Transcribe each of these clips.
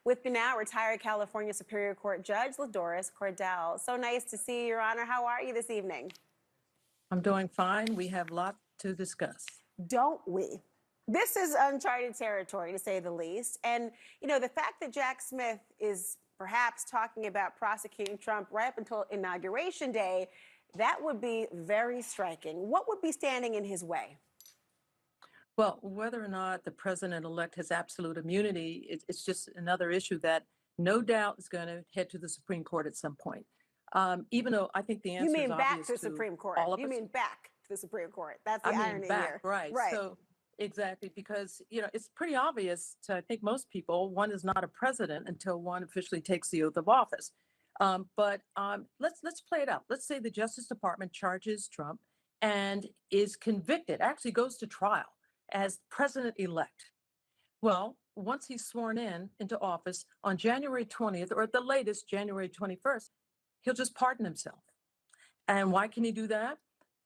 With me now, retired California Superior Court Judge Judge Cordell. So nice to see you, Your Honor. How are you this evening? I'm doing fine. We have a lot to discuss. Don't we? This is uncharted territory, to say the least. And, you know, the fact that Jack Smith is perhaps talking about prosecuting Trump right up until Inauguration Day, that would be very striking. What would be standing in his way? Well, whether or not the president-elect has absolute immunity, it's just another issue that no doubt is going to head to the Supreme Court at some point. Even though I think the answer is obvious back to the Supreme Court. all of You us. mean back to the Supreme Court. That's the I mean irony back, here. right. So exactly, because, you know, it's pretty obvious to, I think, most people, one is not a president until one officially takes the oath of office. But let's play it out. Let's say the Justice Department charges Trump and is convicted, actually goes to trial as president-elect. Well, once he's sworn into office on January 20th, or at the latest January 21st, he'll just pardon himself. And why can he do that?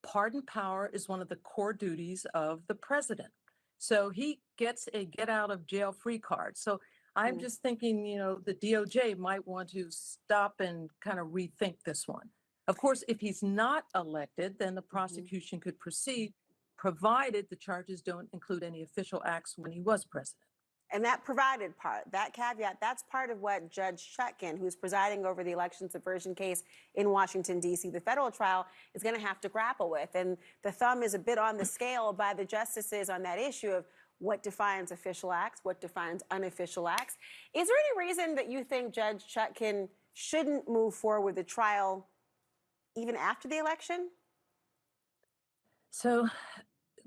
Pardon power is one of the core duties of the president. So he gets a get out of jail free card. So I'm just thinking, you know, the DOJ might want to stop and kind of rethink this one. Of course, if he's not elected, then the prosecution could proceed, provided the charges don't include any official acts when he was president. And that provided part, that caveat, that's part of what Judge Cordell, who's presiding over the election subversion case in Washington, D.C., the federal trial, is going to have to grapple with. And the thumb is a bit on the scale by the justices on that issue of what defines official acts, what defines unofficial acts. Is there any reason that you think Judge Cordell shouldn't move forward with the trial even after the election? So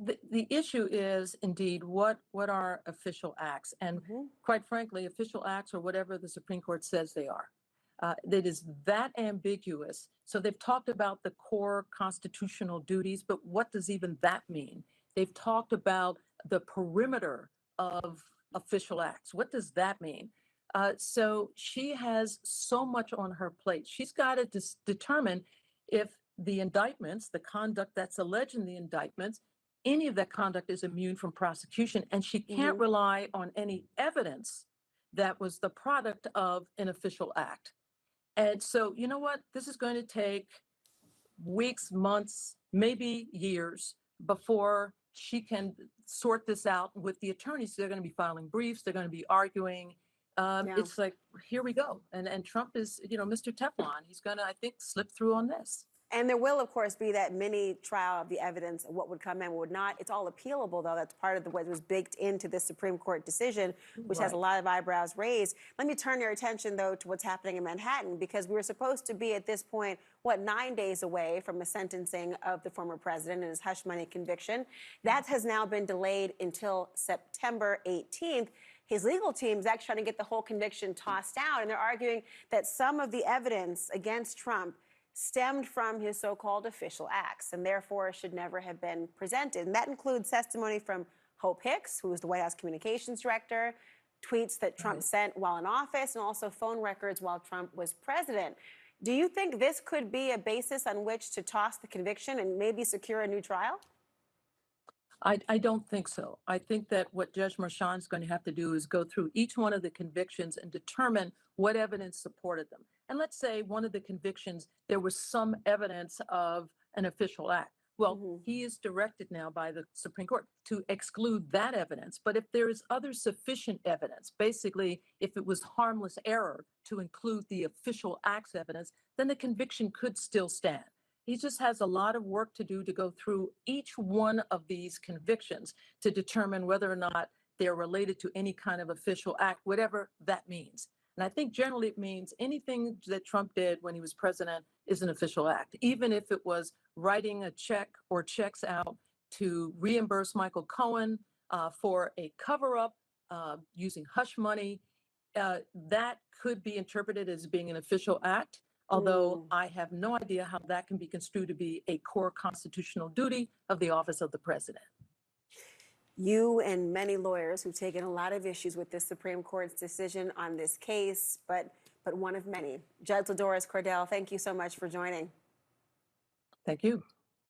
the issue is indeed what are official acts, and quite frankly, official acts are whatever the Supreme Court says they are. That is that ambiguous. So they've talked about the core constitutional duties, but what does even that mean? They've talked about the perimeter of official acts. What does that mean? So she has so much on her plate. She's got to determine if the indictments, the conduct that's alleged in the indictments, any of that conduct is immune from prosecution, and she can't rely on any evidence that was the product of an official act. And so, you know what? This is going to take weeks, months, maybe years before she can sort this out with the attorneys. They're going to be filing briefs. They're going to be arguing. It's like, here we go. And Trump is, you know, Mr. Teflon. He's going to, I think, slip through on this. And there will, of course, be that mini trial of the evidence of what would come in, what would not. It's all appealable, though. That's part of what was baked into this Supreme Court decision, which has a lot of eyebrows raised. Let me turn your attention, though, to what's happening in Manhattan, because we were supposed to be at this point, 9 days away from the sentencing of the former president and his hush money conviction. That has now been delayed until September 18th. His legal team is actually trying to get the whole conviction tossed out, and they're arguing that some of the evidence against Trump stemmed from his so-called official acts and therefore should never have been presented. And that includes testimony from Hope Hicks, who was the White House communications director, tweets that Trump sent while in office, and also phone records while Trump was president. Do you think this could be a basis on which to toss the conviction and maybe secure a new trial? I don't think so. I think that what Judge Merchan is going to have to do is go through each one of the convictions and determine what evidence supported them. And let's say one of the convictions, there was some evidence of an official act. Well, he is directed now by the Supreme Court to exclude that evidence. But if there is other sufficient evidence, basically, if it was harmless error to include the official acts evidence, then the conviction could still stand. He just has a lot of work to do to go through each one of these convictions to determine whether or not they're related to any kind of official act, whatever that means. And I think generally it means anything that Trump did when he was president is an official act, even if it was writing a check or checks out to reimburse Michael Cohen for a cover-up using hush money. That could be interpreted as being an official act, although I have no idea how that can be construed to be a core constitutional duty of the office of the president. You and many lawyers who've taken a lot of issues with this Supreme Court's decision on this case, but one of many. Judge Judge Cordell, thank you so much for joining. Thank you.